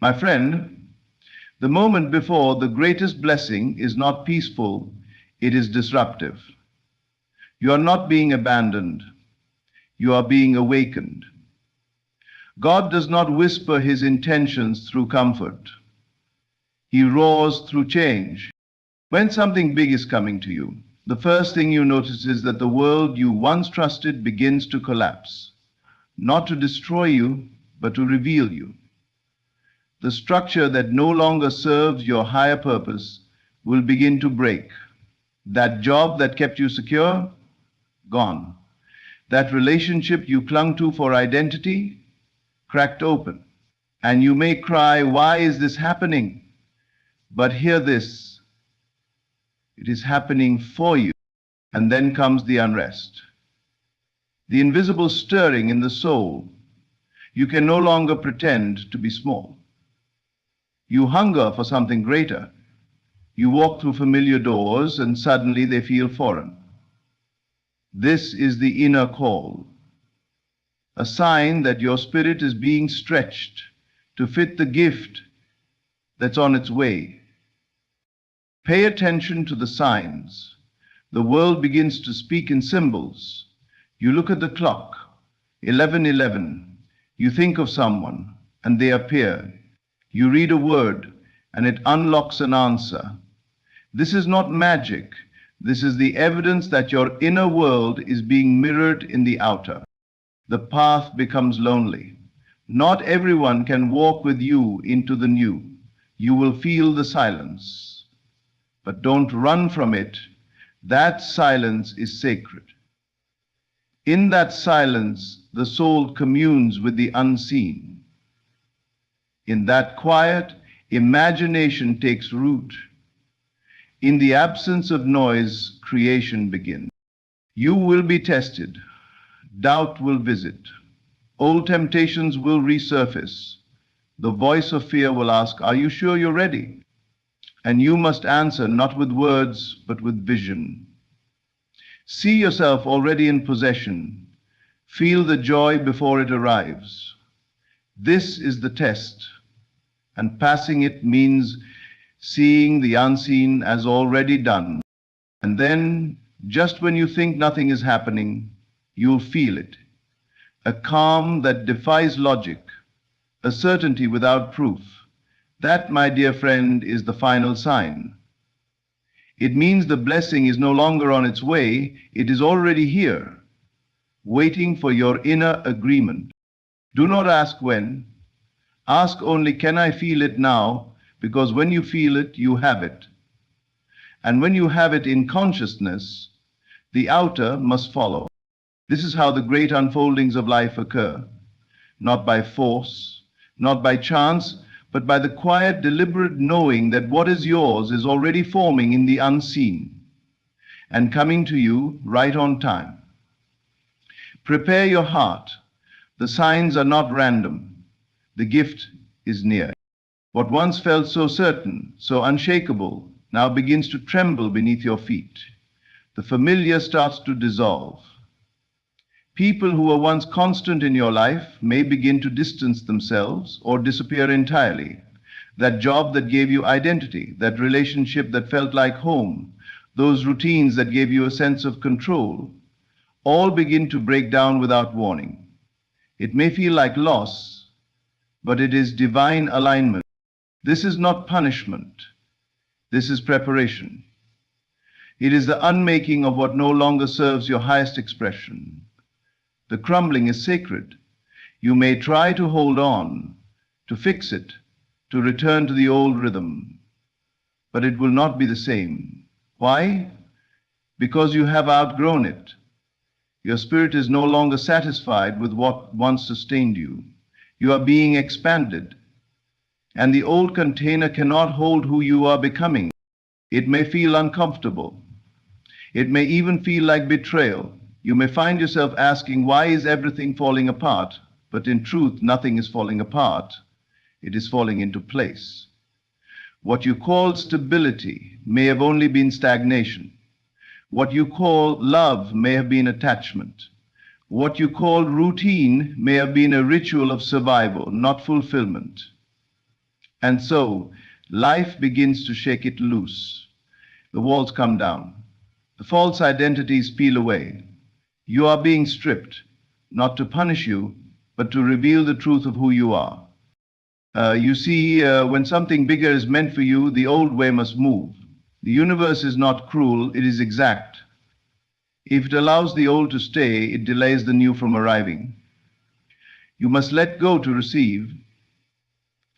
My friend, the moment before the greatest blessing is not peaceful, it is disruptive. You are not being abandoned, you are being awakened. God does not whisper his intentions through comfort. He roars through change. When something big is coming to you, the first thing you notice is that the world you once trusted begins to collapse, not to destroy you, but to reveal you. The structure that no longer serves your higher purpose will begin to break. That job that kept you secure, gone. That relationship you clung to for identity, cracked open. And you may cry, why is this happening? But hear this, it is happening for you. And then comes the unrest, the invisible stirring in the soul. You can no longer pretend to be small. You hunger for something greater. You walk through familiar doors and suddenly they feel foreign. This is the inner call, a sign that your spirit is being stretched to fit the gift that's on its way. Pay attention to the signs. The world begins to speak in symbols. You look at the clock, 11:11. You think of someone and they appear. You read a word and it unlocks an answer. This is not magic. This is the evidence that your inner world is being mirrored in the outer. The path becomes lonely. Not everyone can walk with you into the new. You will feel the silence. But don't run from it. That silence is sacred. In that silence, the soul communes with the unseen. In that quiet, imagination takes root. In the absence of noise, creation begins. You will be tested. Doubt will visit. Old temptations will resurface. The voice of fear will ask, are you sure you're ready? And you must answer not with words, but with vision. See yourself already in possession. Feel the joy before it arrives. This is the test, and passing it means seeing the unseen as already done. And then, just when you think nothing is happening, you'll feel it. A calm that defies logic, a certainty without proof. That, my dear friend, is the final sign. It means the blessing is no longer on its way, it is already here, waiting for your inner agreement. Do not ask when. Ask only, can I feel it now? Because when you feel it, you have it. And when you have it in consciousness, the outer must follow. This is how the great unfoldings of life occur, not by force, not by chance, but by the quiet, deliberate knowing that what is yours is already forming in the unseen and coming to you right on time. Prepare your heart. The signs are not random. The gift is near. What once felt so certain, so unshakable, now begins to tremble beneath your feet. The familiar starts to dissolve. People who were once constant in your life may begin to distance themselves or disappear entirely. That job that gave you identity, that relationship that felt like home, those routines that gave you a sense of control, all begin to break down without warning. It may feel like loss, but it is divine alignment. This is not punishment. This is preparation. It is the unmaking of what no longer serves your highest expression. The crumbling is sacred. You may try to hold on, to fix it, to return to the old rhythm, but it will not be the same. Why? Because you have outgrown it. Your spirit is no longer satisfied with what once sustained you. You are being expanded, and the old container cannot hold who you are becoming. It may feel uncomfortable. It may even feel like betrayal. You may find yourself asking, why is everything falling apart? But in truth, nothing is falling apart. It is falling into place. What you call stability may have only been stagnation. What you call love may have been attachment. What you call routine may have been a ritual of survival, not fulfillment. And so, life begins to shake it loose. The walls come down. The false identities peel away. You are being stripped, not to punish you, but to reveal the truth of who you are. When something bigger is meant for you, the old way must move. The universe is not cruel, it is exact. If it allows the old to stay, it delays the new from arriving. You must let go to receive.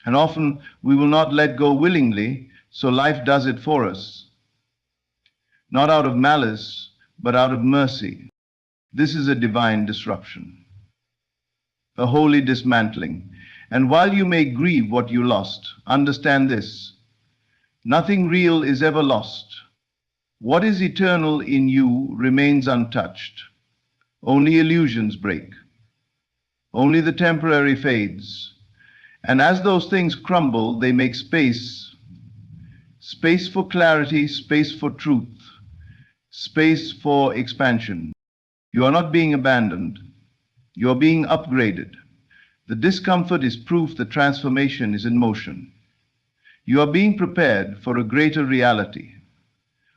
And often we will not let go willingly, so life does it for us. Not out of malice, but out of mercy. This is a divine disruption, a holy dismantling. And while you may grieve what you lost, understand this: nothing real is ever lost. What is eternal in you remains untouched. Only illusions break. Only the temporary fades. And as those things crumble, they make space. Space for clarity, space for truth, space for expansion. You are not being abandoned. You are being upgraded. The discomfort is proof that transformation is in motion. You are being prepared for a greater reality,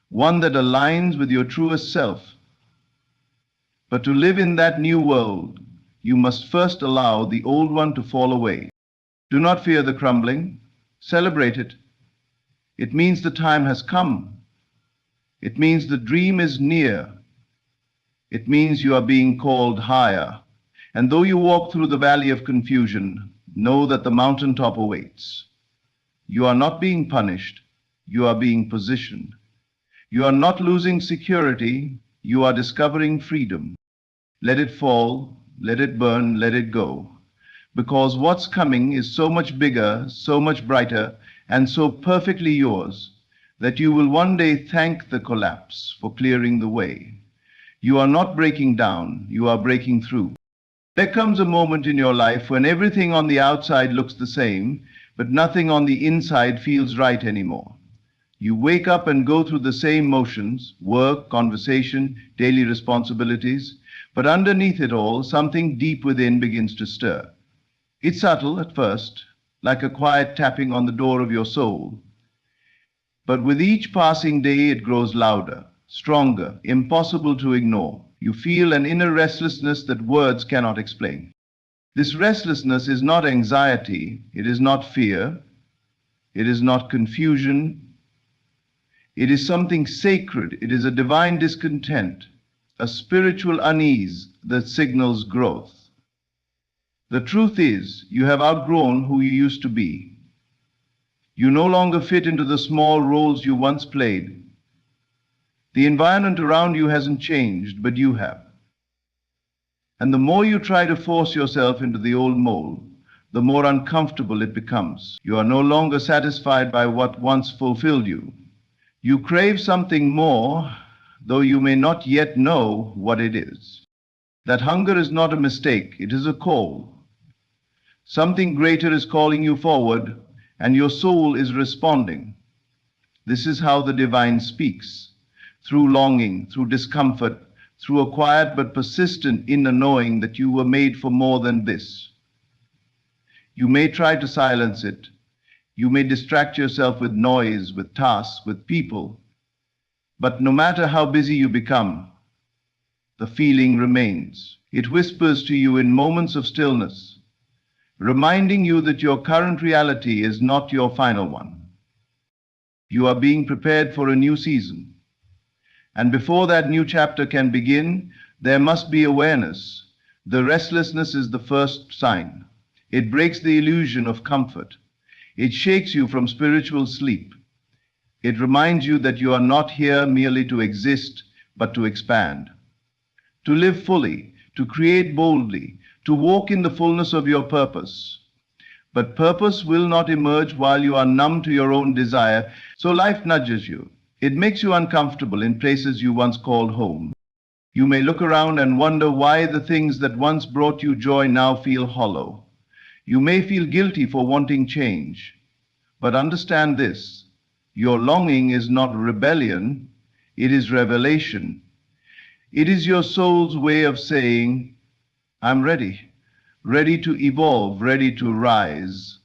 one that aligns with your truest self. But to live in that new world, you must first allow the old one to fall away. Do not fear the crumbling. Celebrate it. It means the time has come. It means the dream is near. It means you are being called higher. And though you walk through the valley of confusion, know that the mountaintop awaits. You are not being punished. You are being positioned. You are not losing security. You are discovering freedom. Let it fall. Let it burn. Let it go. Because what's coming is so much bigger, so much brighter, and so perfectly yours that you will one day thank the collapse for clearing the way. You are not breaking down. You are breaking through. There comes a moment in your life when everything on the outside looks the same, but nothing on the inside feels right anymore. You wake up and go through the same motions, work, conversation, daily responsibilities, but underneath it all, something deep within begins to stir. It's subtle at first, like a quiet tapping on the door of your soul. But with each passing day, it grows louder, stronger, impossible to ignore. You feel an inner restlessness that words cannot explain. This restlessness is not anxiety, it is not fear, it is not confusion. It is something sacred, it is a divine discontent, a spiritual unease that signals growth. The truth is, you have outgrown who you used to be. You no longer fit into the small roles you once played. The environment around you hasn't changed, but you have. And the more you try to force yourself into the old mold, the more uncomfortable it becomes. You are no longer satisfied by what once fulfilled you. You crave something more, though you may not yet know what it is. That hunger is not a mistake, it is a call. Something greater is calling you forward, and your soul is responding. This is how the divine speaks. Through longing, through discomfort, through a quiet but persistent inner knowing that you were made for more than this. You may try to silence it. You may distract yourself with noise, with tasks, with people. But no matter how busy you become, the feeling remains. It whispers to you in moments of stillness, reminding you that your current reality is not your final one. You are being prepared for a new season. And before that new chapter can begin, there must be awareness. The restlessness is the first sign. It breaks the illusion of comfort. It shakes you from spiritual sleep. It reminds you that you are not here merely to exist, but to expand, to live fully, to create boldly, to walk in the fullness of your purpose. But purpose will not emerge while you are numb to your own desire, so life nudges you. It makes you uncomfortable in places you once called home. You may look around and wonder why the things that once brought you joy now feel hollow. You may feel guilty for wanting change. But understand this: your longing is not rebellion, it is revelation. It is your soul's way of saying, I'm ready, ready to evolve, ready to rise.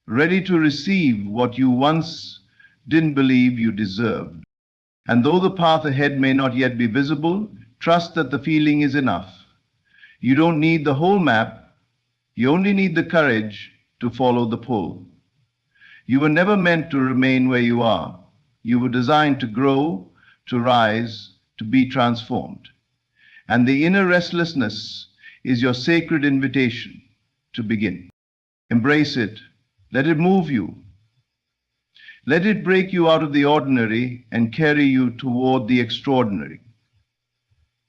ready to receive what you once didn't believe you deserved. And though the path ahead may not yet be visible, trust that the feeling is enough. You don't need the whole map, you only need the courage to follow the pull. You were never meant to remain where you are. You were designed to grow, to rise, to be transformed. And the inner restlessness is your sacred invitation to begin. Embrace it. Let it move you. Let it break you out of the ordinary and carry you toward the extraordinary.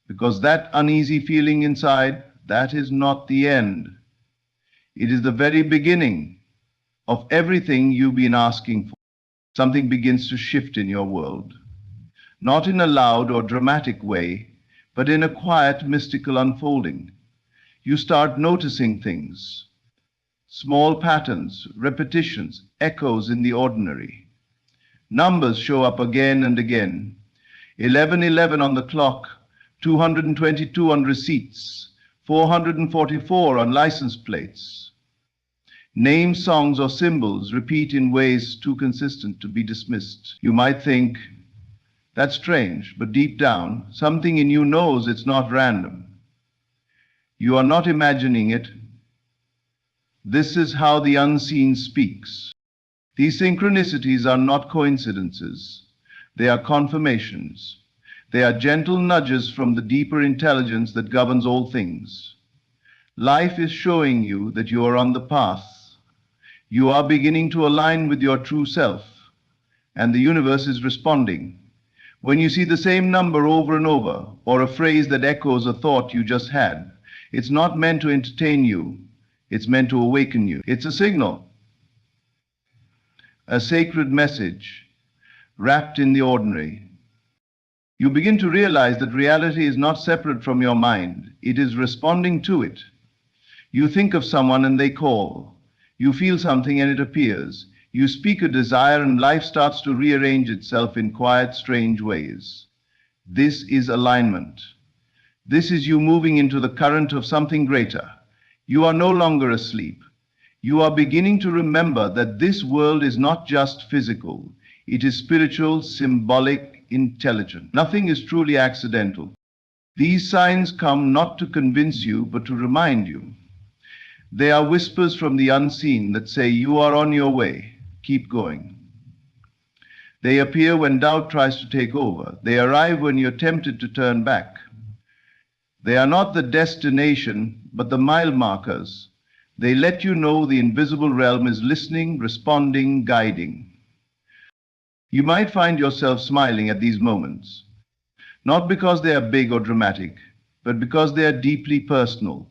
Because that uneasy feeling inside, that is not the end. It is the very beginning of everything you've been asking for. Something begins to shift in your world. Not in a loud or dramatic way, but in a quiet, mystical unfolding. You start noticing things, small patterns, repetitions, echoes in the ordinary. Numbers show up again and again. 1111 on the clock, 222 on receipts, 444 on license plates. Names, songs, or symbols repeat in ways too consistent to be dismissed. You might think, that's strange, but deep down, something in you knows it's not random. You are not imagining it. This is how the unseen speaks. These synchronicities are not coincidences. They are confirmations. They are gentle nudges from the deeper intelligence that governs all things. Life is showing you that you are on the path. You are beginning to align with your true self, and the universe is responding. When you see the same number over and over, or a phrase that echoes a thought you just had, it's not meant to entertain you. It's meant to awaken you. It's a signal, a sacred message wrapped in the ordinary. You begin to realize that reality is not separate from your mind. It is responding to it. You think of someone and they call. You feel something and it appears. You speak a desire and life starts to rearrange itself in quiet, strange ways. This is alignment. This is you moving into the current of something greater. You are no longer asleep. You are beginning to remember that this world is not just physical. It is spiritual, symbolic, intelligent. Nothing is truly accidental. These signs come not to convince you, but to remind you. They are whispers from the unseen that say you are on your way. Keep going. They appear when doubt tries to take over. They arrive when you're tempted to turn back. They are not the destination, but the mile markers. They let you know the invisible realm is listening, responding, guiding. You might find yourself smiling at these moments, not because they are big or dramatic, but because they are deeply personal.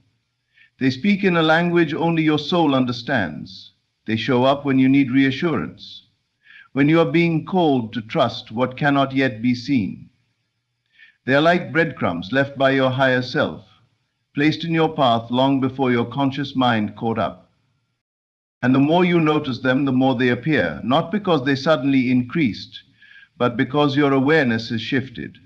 They speak in a language only your soul understands. They show up when you need reassurance, when you are being called to trust what cannot yet be seen. They are like breadcrumbs left by your higher self, placed in your path long before your conscious mind caught up. And the more you notice them, the more they appear, not because they suddenly increased, but because your awareness has shifted.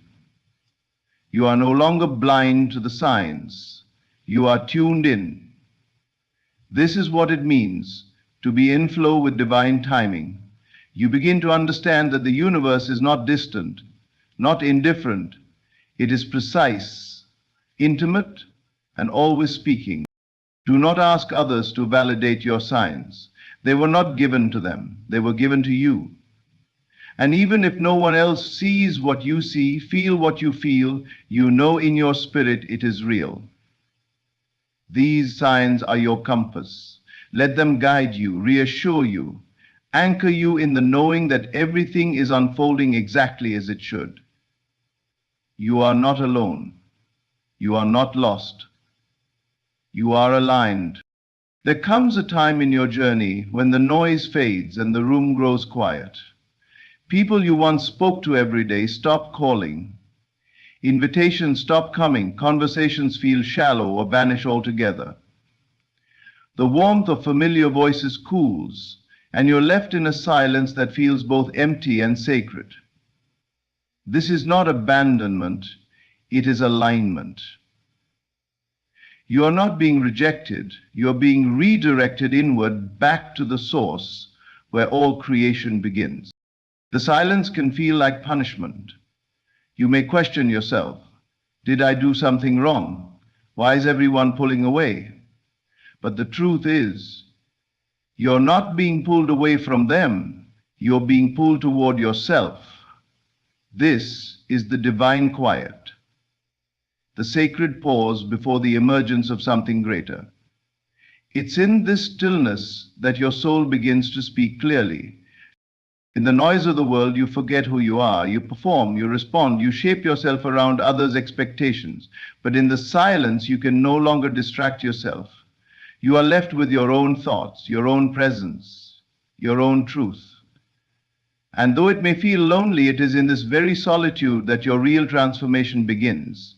You are no longer blind to the signs. You are tuned in. This is what it means to be in flow with divine timing. You begin to understand that the universe is not distant, not indifferent. It is precise, intimate, and always speaking. Do not ask others to validate your signs. They were not given to them. They were given to you. And even if no one else sees what you see, feel what you feel, you know in your spirit it is real. These signs are your compass. Let them guide you, reassure you, anchor you in the knowing that everything is unfolding exactly as it should. You are not alone. You are not lost. You are aligned. There comes a time in your journey when the noise fades and the room grows quiet. People you once spoke to every day stop calling. Invitations stop coming. Conversations feel shallow or vanish altogether. The warmth of familiar voices cools, and you're left in a silence that feels both empty and sacred. This is not abandonment, it is alignment. You are not being rejected, you are being redirected inward back to the source where all creation begins. The silence can feel like punishment. You may question yourself. Did I do something wrong? Why is everyone pulling away? But the truth is, you're not being pulled away from them, you're being pulled toward yourself. This is the divine quiet, the sacred pause before the emergence of something greater. It's in this stillness that your soul begins to speak clearly. In the noise of the world, you forget who you are. You perform, you respond, you shape yourself around others' expectations. But in the silence, you can no longer distract yourself. You are left with your own thoughts, your own presence, your own truth. And though it may feel lonely, it is in this very solitude that your real transformation begins.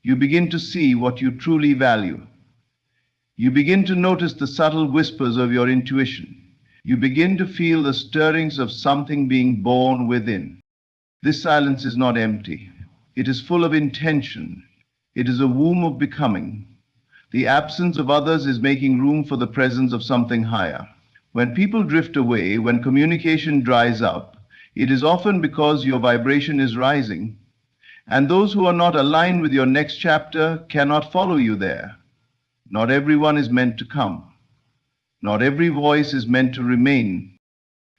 You begin to see what you truly value. You begin to notice the subtle whispers of your intuition. You begin to feel the stirrings of something being born within. This silence is not empty. It is full of intention. It is a womb of becoming. The absence of others is making room for the presence of something higher. When people drift away, when communication dries up, it is often because your vibration is rising, and those who are not aligned with your next chapter cannot follow you there. Not everyone is meant to come. Not every voice is meant to remain.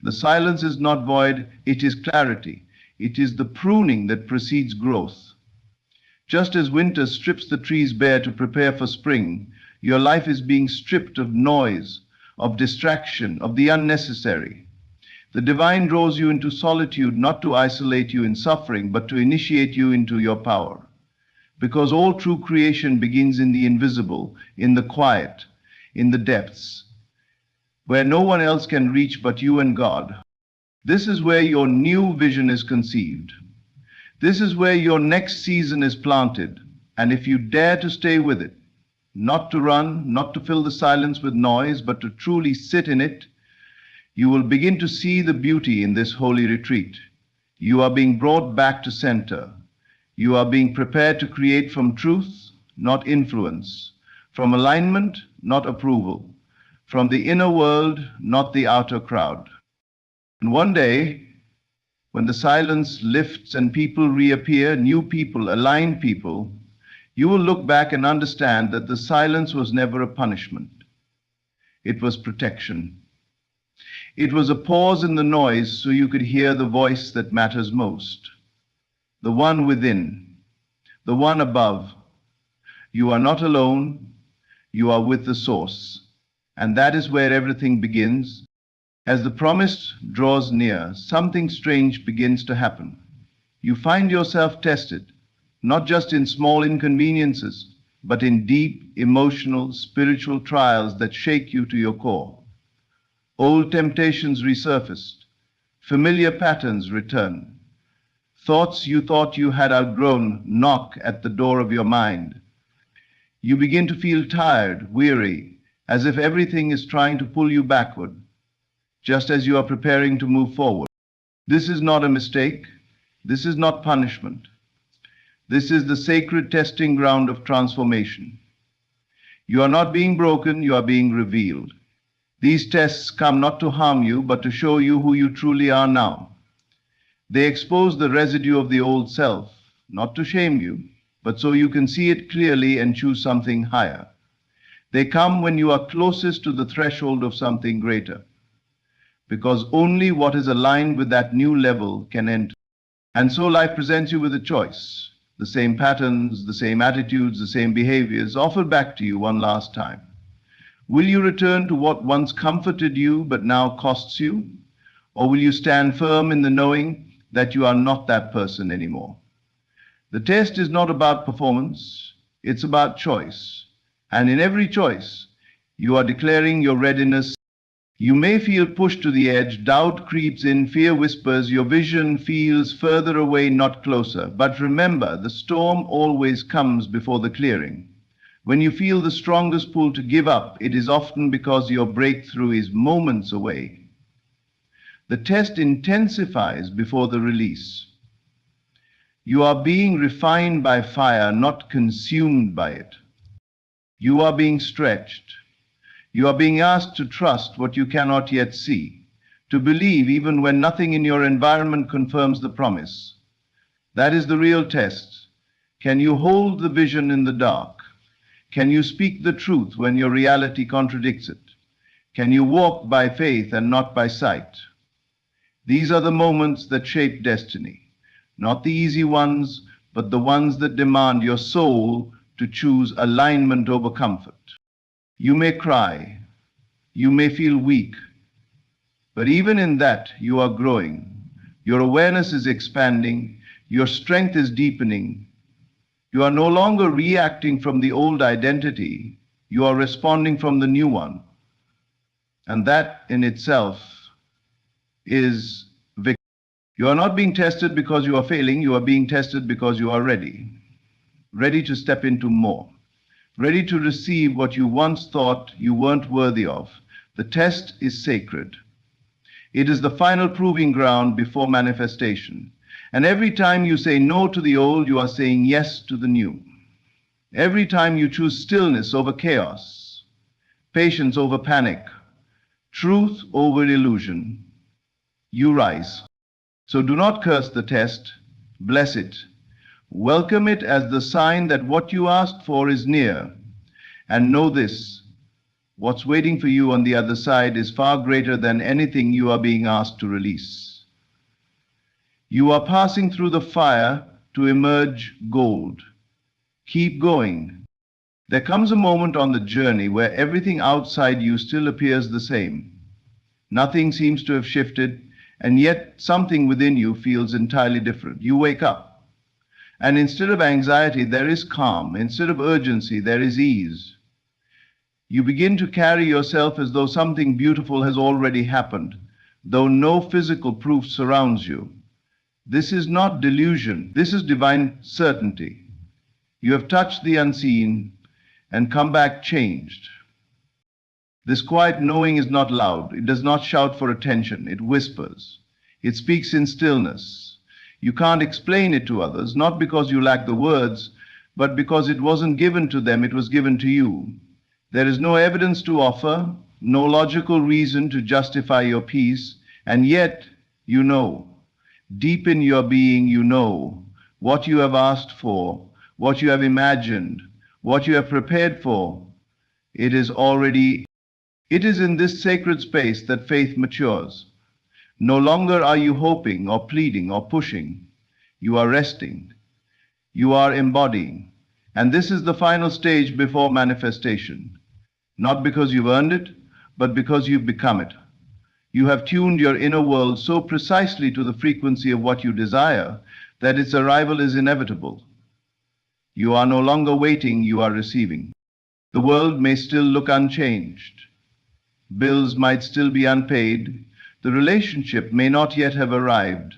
The silence is not void, it is clarity. It is the pruning that precedes growth. Just as winter strips the trees bare to prepare for spring, your life is being stripped of noise, of distraction, of the unnecessary. The divine draws you into solitude not to isolate you in suffering, but to initiate you into your power. Because all true creation begins in the invisible, in the quiet, in the depths, where no one else can reach but you and God. This is where your new vision is conceived. This is where your next season is planted. And if you dare to stay with it, not to run, not to fill the silence with noise, but to truly sit in it, you will begin to see the beauty in this holy retreat. You are being brought back to center. You are being prepared to create from truth, not influence, from alignment, not approval, from the inner world, not the outer crowd. And one day, when the silence lifts and people reappear, new people, aligned people, you will look back and understand that the silence was never a punishment. It was protection. It was a pause in the noise so you could hear the voice that matters most, the one within, the one above. You are not alone, you are with the source. And that is where everything begins. As the promise draws near, something strange begins to happen. You find yourself tested, not just in small inconveniences, but in deep, emotional, spiritual trials that shake you to your core. Old temptations resurfaced, familiar patterns return. Thoughts you thought you had outgrown knock at the door of your mind. You begin to feel tired, weary, as if everything is trying to pull you backward, just as you are preparing to move forward. This is not a mistake. This is not punishment. This is the sacred testing ground of transformation. You are not being broken, you are being revealed. These tests come not to harm you, but to show you who you truly are now. They expose the residue of the old self, not to shame you, but so you can see it clearly and choose something higher. They come when you are closest to the threshold of something greater, because only what is aligned with that new level can enter. And so life presents you with a choice, the same patterns, the same attitudes, the same behaviors offered back to you one last time. Will you return to what once comforted you but now costs you? Or will you stand firm in the knowing that you are not that person anymore? The test is not about performance, it's about choice. And in every choice, you are declaring your readiness. You may feel pushed to the edge, doubt creeps in, fear whispers, your vision feels further away, not closer. But remember, the storm always comes before the clearing. When you feel the strongest pull to give up, it is often because your breakthrough is moments away. The test intensifies before the release. You are being refined by fire, not consumed by it. You are being stretched. You are being asked to trust what you cannot yet see, to believe even when nothing in your environment confirms the promise. That is the real test. Can you hold the vision in the dark? Can you speak the truth when your reality contradicts it? Can you walk by faith and not by sight? These are the moments that shape destiny, not the easy ones, but the ones that demand your soul to choose alignment over comfort. You may cry, you may feel weak, but even in that you are growing. Your awareness is expanding, your strength is deepening. You are no longer reacting from the old identity, you are responding from the new one. And that in itself is victory. You are not being tested because you are failing, you are being tested because you are ready. Ready to step into more. Ready to receive what you once thought you weren't worthy of. The test is sacred. It is the final proving ground before manifestation. And every time you say no to the old, you are saying yes to the new. Every time you choose stillness over chaos, patience over panic, truth over illusion, you rise. So do not curse the test, bless it. Welcome it as the sign that what you asked for is near. And know this, what's waiting for you on the other side is far greater than anything you are being asked to release. You are passing through the fire to emerge gold. Keep going. There comes a moment on the journey where everything outside you still appears the same. Nothing seems to have shifted, and yet something within you feels entirely different. You wake up, and instead of anxiety, there is calm. Instead of urgency, there is ease. You begin to carry yourself as though something beautiful has already happened, though no physical proof surrounds you. This is not delusion, this is divine certainty. You have touched the unseen and come back changed. This quiet knowing is not loud. It does not shout for attention. It whispers. It speaks in stillness. You can't explain it to others, not because you lack the words, but because it wasn't given to them, it was given to you. There is no evidence to offer, no logical reason to justify your peace, and yet you know. Deep in your being, you know what you have asked for, what you have imagined, what you have prepared for. It is in this sacred space that faith matures. No longer are you hoping or pleading or pushing. You are resting. You are embodying. And this is the final stage before manifestation. Not because you've earned it, but because you've become it. You have tuned your inner world so precisely to the frequency of what you desire that its arrival is inevitable. You are no longer waiting, you are receiving. The world may still look unchanged. Bills might still be unpaid. The relationship may not yet have arrived.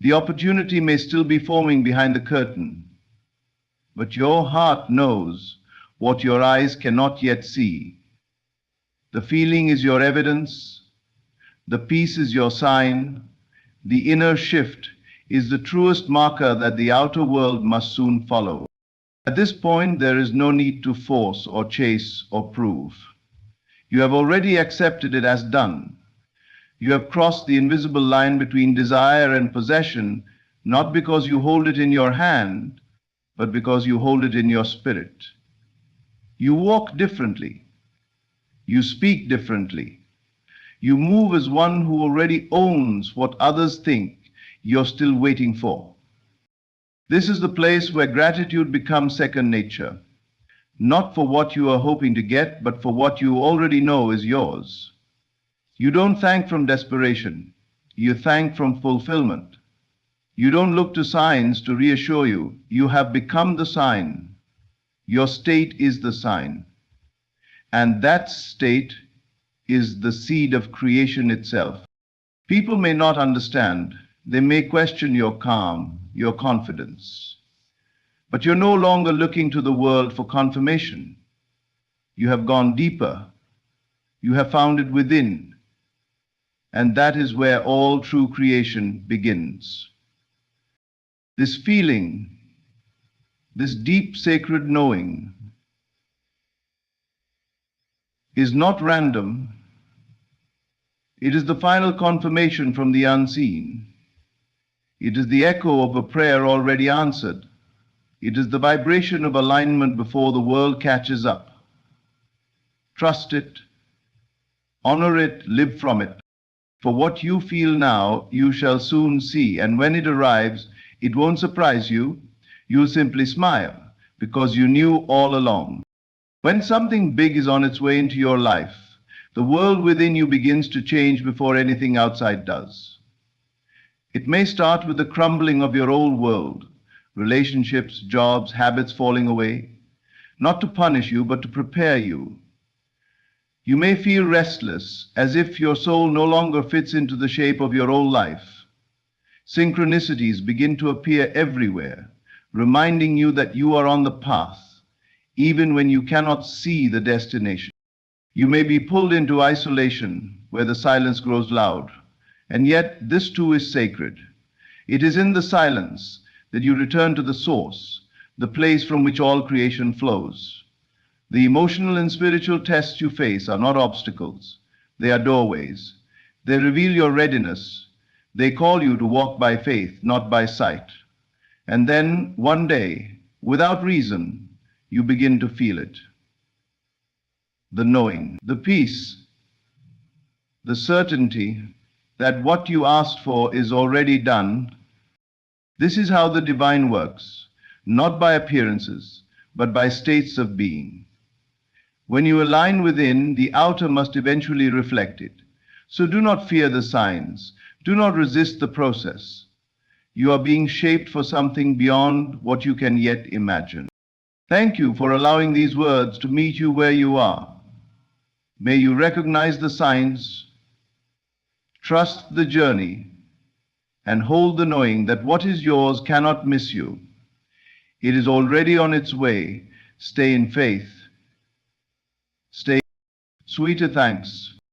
The opportunity may still be forming behind the curtain. But your heart knows what your eyes cannot yet see. The feeling is your evidence. The peace is your sign. The inner shift is the truest marker that the outer world must soon follow. At this point, there is no need to force or chase or prove. You have already accepted it as done. You have crossed the invisible line between desire and possession, not because you hold it in your hand, but because you hold it in your spirit. You walk differently. You speak differently. You move as one who already owns what others think you're still waiting for. This is the place where gratitude becomes second nature, not for what you are hoping to get, but for what you already know is yours. You don't thank from desperation, you thank from fulfillment. You don't look to signs to reassure you, you have become the sign. Your state is the sign. And that state is the seed of creation itself. People may not understand. They may question your calm, your confidence. But you're no longer looking to the world for confirmation. You have gone deeper. You have found it within. And that is where all true creation begins. This feeling, this deep sacred knowing, is not random. It is the final confirmation from the unseen. It is the echo of a prayer already answered. It is the vibration of alignment before the world catches up. Trust it, honor it, live from it. For what you feel now, you shall soon see, and when it arrives, it won't surprise you. You'll simply smile, because you knew all along. When something big is on its way into your life, the world within you begins to change before anything outside does. It may start with the crumbling of your old world, relationships, jobs, habits falling away, not to punish you, but to prepare you. You may feel restless, as if your soul no longer fits into the shape of your old life. Synchronicities begin to appear everywhere, reminding you that you are on the path, even when you cannot see the destination. You may be pulled into isolation, where the silence grows loud, and yet this too is sacred. It is in the silence that you return to the source, the place from which all creation flows. The emotional and spiritual tests you face are not obstacles. They are doorways. They reveal your readiness. They call you to walk by faith, not by sight. And then, one day, without reason, you begin to feel it. The knowing, the peace, the certainty that what you asked for is already done. This is how the divine works, not by appearances, but by states of being. When you align within, the outer must eventually reflect it. So do not fear the signs. Do not resist the process. You are being shaped for something beyond what you can yet imagine. Thank you for allowing these words to meet you where you are. May you recognize the signs, trust the journey, and hold the knowing that what is yours cannot miss you. It is already on its way. Stay in faith. Stay. Sweeter thanks.